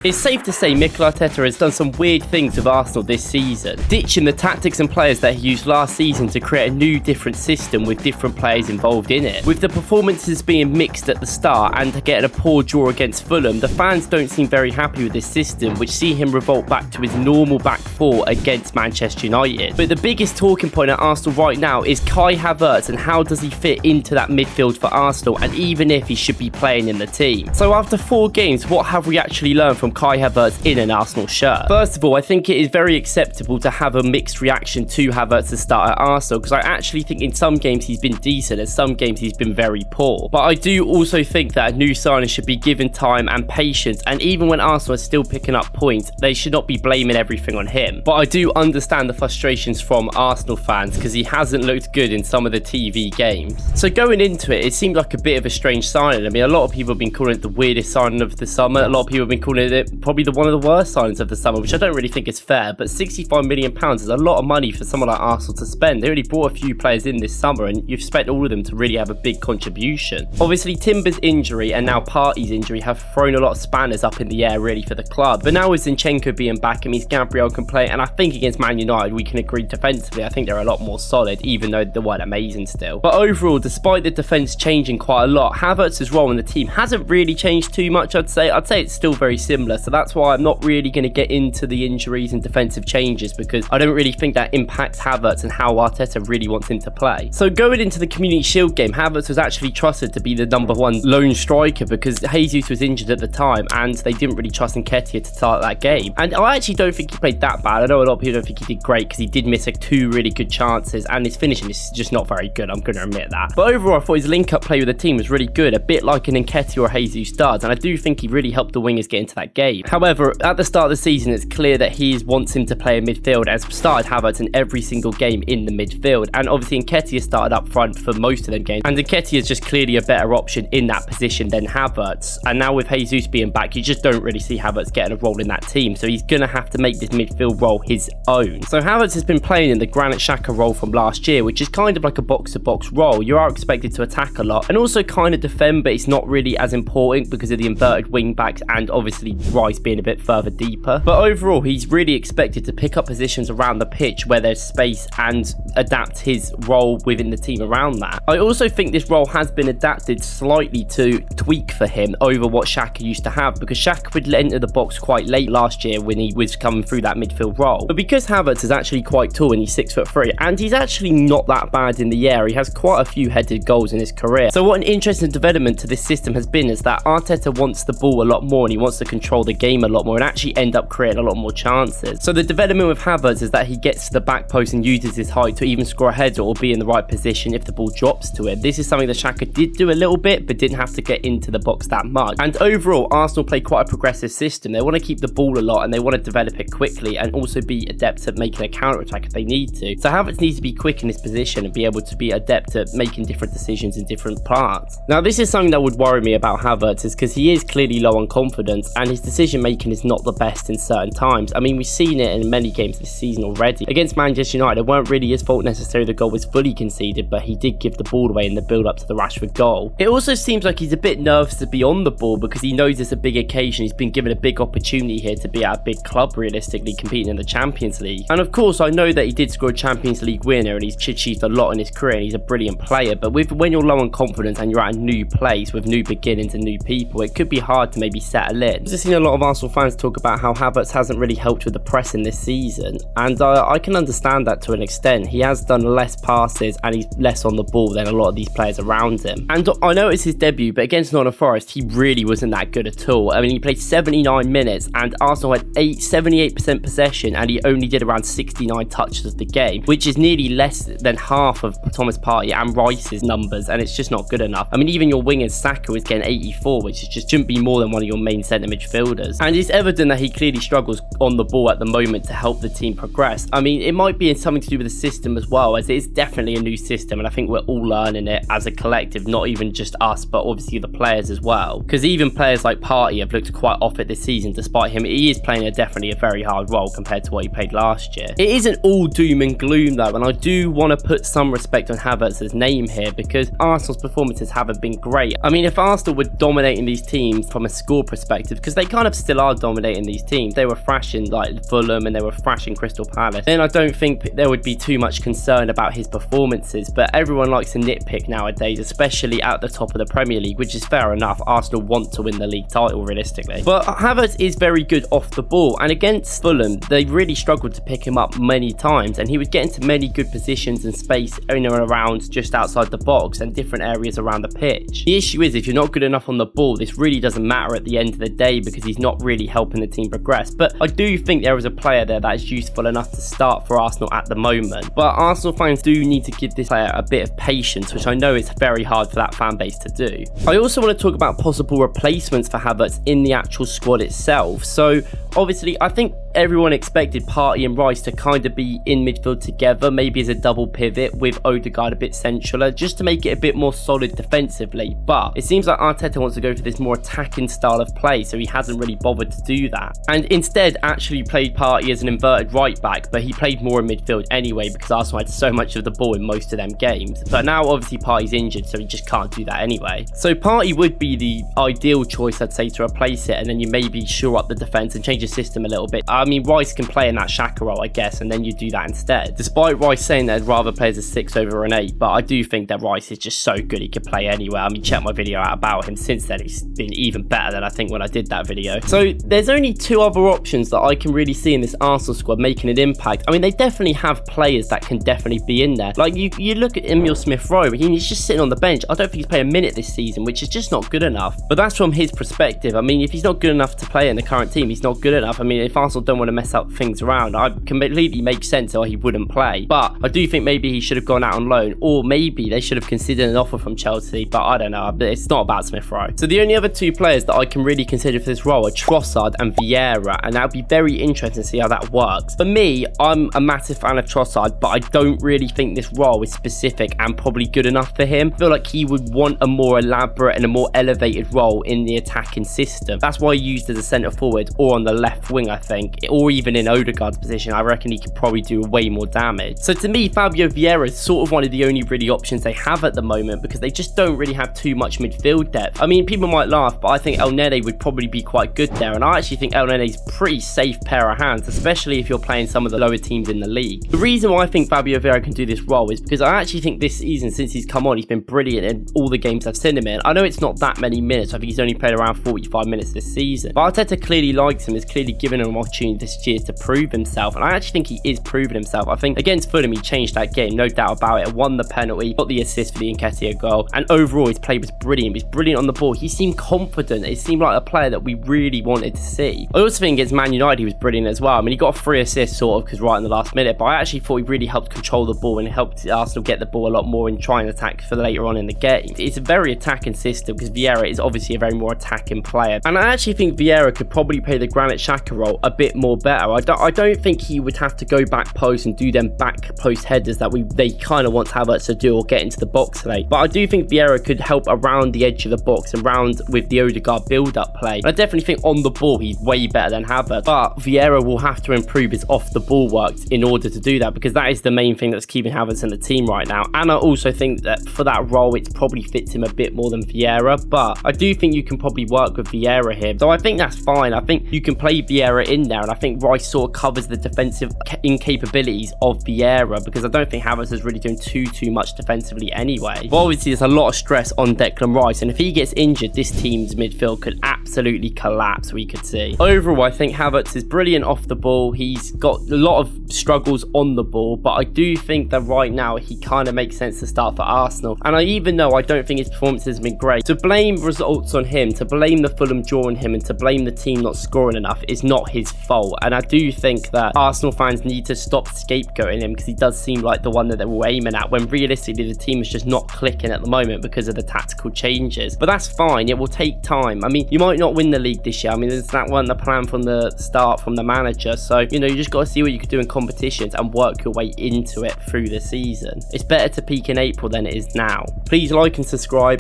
It's safe to say Mikel Arteta has done some weird things with Arsenal this season, ditching the tactics and players that he used last season to create a new different system with different players involved in it. With the performances being mixed at the start and getting a poor draw against Fulham, the fans don't seem very happy with this system, which see him revolt back to his normal back four against Manchester United. But the biggest talking point at Arsenal right now is Kai Havertz and how does he fit into that midfield for Arsenal, and even if he should be playing in the team. So after 4 games, what have we actually learned from Kai Havertz in an Arsenal shirt? First of all, I think it is very acceptable to have a mixed reaction to Havertz to start at Arsenal, because I actually think in some games he's been decent and some games he's been very poor. But I do also think that a new signing should be given time and patience, and even when Arsenal are still picking up points, they should not be blaming everything on him. But I do understand the frustrations from Arsenal fans because he hasn't looked good in some of the TV games. So going into it, it seemed like a bit of a strange signing. I mean, a lot of people have been calling it the weirdest signing of the summer. A lot of people have been calling it probably one of the worst signings of the summer, which I don't really think is fair, but £65 million is a lot of money for someone like Arsenal to spend. They only brought a few players in this summer and you've spent all of them to really have a big contribution. Obviously, Timber's injury and now Partey's injury have thrown a lot of spanners up in the air really for the club, but now with Zinchenko being back, it means Gabriel can play, and I think against Man United we can agree defensively, I think they're a lot more solid, even though they weren't amazing still. But overall, despite the defence changing quite a lot, Havertz's role in the team hasn't really changed too much. I'd say it's still very similar, so that's why I'm not really going to get into the injuries and defensive changes, because I don't really think that impacts Havertz and how Arteta really wants him to play. So going into the Community Shield game, Havertz was actually trusted to be the #1 lone striker because Jesus was injured at the time and they didn't really trust Nketiah to start that game. And I actually don't think he played that bad. I know a lot of people don't think he did great because he did miss 2 really good chances and his finishing is just not very good, I'm going to admit that. But overall, I thought his link-up play with the team was really good, a bit like an Nketiah or Jesus does, and I do think he really helped the wingers get into that game. However, at the start of the season, it's clear that he wants him to play in midfield, as started Havertz in every single game in the midfield, and obviously Nketiah started up front for most of them games, and Nketiah is just clearly a better option in that position than Havertz. And now with Jesus being back, you just don't really see Havertz getting a role in that team, so he's going to have to make this midfield role his own. So Havertz has been playing in the Granit Xhaka role from last year, which is kind of like a box-to-box role. You are expected to attack a lot and also kind of defend, but it's not really as important because of the inverted wing backs and obviously Rice being a bit further deeper. But overall, he's really expected to pick up positions around the pitch where there's space and adapt his role within the team around that. I also think this role has been adapted slightly to tweak for him over what Xhaka used to have, because Xhaka would enter the box quite late last year when he was coming through that midfield role. But because Havertz is actually quite tall and he's 6'3", and he's actually not that bad in the air, he has quite a few headed goals in his career. So what an interesting development to this system has been is that Arteta wants the ball a lot more and he wants to control the game a lot more and actually end up creating a lot more chances. So the development with Havertz is that he gets to the back post and uses his height to even score a header or be in the right position if the ball drops to him. This is something that Xhaka did do a little bit but didn't have to get into the box that much. And overall, Arsenal play quite a progressive system. They want to keep the ball a lot and they want to develop it quickly and also be adept at making a counter attack if they need to. So Havertz needs to be quick in his position and be able to be adept at making different decisions in different parts. Now this is something that would worry me about Havertz, is because he is clearly low on confidence and his decision making is not the best in certain times. I mean, we've seen it in many games this season already. Against Manchester United, it weren't really his fault necessarily the goal was fully conceded, but he did give the ball away in the build up to the Rashford goal. It also seems like he's a bit nervous to be on the ball because he knows it's a big occasion. He's been given a big opportunity here to be at a big club, realistically competing in the Champions League. And of course, I know that he did score a Champions League winner and he's achieved a lot in his career and he's a brilliant player, but when you're low on confidence and you're at a new place with new beginnings and new people, it could be hard to maybe settle in. I've just seen a lot of Arsenal fans talk about how Havertz hasn't really helped with the pressing this season, and I can understand that to an extent. He has done less passes and he's less on the ball than a lot of these players around him. And I know it's his debut, but against Nottingham Forest, he really wasn't that good at all. I mean, he played 79 minutes and Arsenal had 78% possession and he only did around 69 touches of the game, which is nearly less than half of Thomas Partey and Rice's numbers, and it's just not good enough. I mean, even your wingers, Saka, is getting 84, which shouldn't be more than one of your main centre midfielders. And it's evident that he clearly struggles on the ball at the moment to help the team progress. I mean, it might be something to do with the system as well, as it is definitely a new system, and I think we're all learning it as a collective, not even just us, but obviously the players as well. Because even players like Partey have looked quite off it this season, despite him. He is playing definitely a very hard role compared to what he played last year. It isn't all doom and gloom though, and I do want to put some respect on Havertz's name here because Arsenal's performances haven't been great. I mean, if Arsenal were dominating these teams from a score perspective, because they kind of still are dominating these teams. They were thrashing like Fulham and they were thrashing Crystal Palace. Then I don't think there would be too much concern about his performances, but everyone likes to nitpick nowadays, especially at the top of the Premier League, which is fair enough. Arsenal want to win the league title realistically. But Havertz is very good off the ball, and against Fulham, they really struggled to pick him up many times, and he would get into many good positions and space in and around just outside the box and different areas around the pitch. The issue is if you're not good enough on the ball, this really doesn't matter at the end of the day because he's not really helping the team progress. But I do think there is a player there that is useful enough to start for Arsenal at the moment. But Arsenal fans do need to give this player a bit of patience, which I know is very hard for that fan base to do. I also want to talk about possible replacements for Havertz in the actual squad itself. So obviously I think everyone expected Partey and Rice to kind of be in midfield together, maybe as a double pivot with Odegaard a bit centraler, just to make it a bit more solid defensively. But it seems like Arteta wants to go for this more attacking style of play, so he hasn't really bothered to do that. And instead actually played Partey as an inverted right back, but he played more in midfield anyway because Arsenal had so much of the ball in most of them games. But now obviously Partey's injured, so he just can't do that anyway. So Partey would be the ideal choice, I'd say, to replace it, and then you maybe shore up the defence and change the system a little bit. I mean, Rice can play in that Xhaka role, I guess, and then you do that instead. Despite Rice saying that I'd rather play as a 6 over an 8, but I do think that Rice is just so good he could play anywhere. I mean, check my video out about him. Since then, he's been even better than I think when I did that video. So there's only 2 other options that I can really see in this Arsenal squad making an impact. I mean, they definitely have players that can definitely be in there. Like, you look at Emile Smith-Rowe, he's just sitting on the bench. I don't think he's playing a minute this season, which is just not good enough. But that's from his perspective. I mean, if he's not good enough to play in the current team, he's not good enough. I mean, if Arsenal don't want to mess up things around, I completely make sense why he wouldn't play. But I do think maybe he should have gone out on loan, or maybe they should have considered an offer from Chelsea, but I don't know. But it's not about Smith-Rowe. So the only other 2 players that I can really consider for this role are Trossard and Vieira, and that'll be very interesting to see how that works. For me, I'm a massive fan of Trossard, but I don't really think this role is specific and probably good enough for him. I feel like he would want a more elaborate and a more elevated role in the attacking system. That's why he used as a centre forward or on the left wing, I think, or even in Odegaard's position. I reckon he could probably do way more damage. So to me, Fabio Vieira is sort of one of the only really options they have at the moment because they just don't really have too much midfield depth. I mean, people might laugh, but I think El Nene would probably be quite good there, and I actually think El Nene's a pretty safe pair of hands, especially if you're playing some of the lower teams in the league. The reason why I think Fabio Vieira can do this role is because I actually think this season, since he's come on, he's been brilliant in all the games I've seen him in. I know it's not that many minutes. I think he's only played around 45 minutes this season, but Arteta clearly likes him, has clearly given him an opportunity this year to prove himself, and I actually think he is proving himself. I think against Fulham, he changed that game, no doubt about it. Won the penalty, got the assist for the Nketiah goal, and overall his play was brilliant. He was brilliant on the ball. He seemed confident. It seemed like a player that we really wanted to see. I also think against Man United, he was brilliant as well. I mean, he got a free assist sort of because right in the last minute, but I actually thought he really helped control the ball and helped Arsenal get the ball a lot more and try and attack for later on in the game. It's a very attacking system because Vieira is obviously a very more attacking player, and I actually think Vieira could probably play the Granit Xhaka role a bit more better. I don't think he would have to go back post and do them back post headers that they kind of want Havertz to do or get into the box late. But I do think Vieira could help around the edge of the box and round with the Odegaard build-up play. And I definitely think on the ball he's way better than Havertz, but Vieira will have to improve his off the ball work in order to do that, because that is the main thing that's keeping Havertz in the team right now. And I also think that for that role it probably fits him a bit more than Vieira, but I do think you can probably work with Vieira here, so I think that's fine. I think you can play Vieira in there, and I think Rice sort of covers the defensive incapabilities of Vieira, because I don't think Havertz is really doing too much defensively anyway. But obviously there's a lot of stress on Declan Rice, and if he gets injured, this team's midfield could absolutely collapse, we could see. Overall, I think Havertz is brilliant off the ball. He's got a lot of struggles on the ball, but I do think that right now he kind of makes sense to start for Arsenal. And even though I don't think his performance has been great, to blame results on him, to blame the Fulham draw on him, and to blame the team not scoring enough is not his fault. And I do think that Arsenal fans need to stop scapegoating him, because he does seem like the one that they were aiming at, when realistically the team is just not clicking at the moment because of the tactical changes. But that's fine, it will take time. I mean, you might not win the league this year. I mean, that wasn't the plan from the start from the manager, so you know, you just got to see what you could do in competitions and work your way into it through the season. It's better to peak in April than it is now. Please like and subscribe.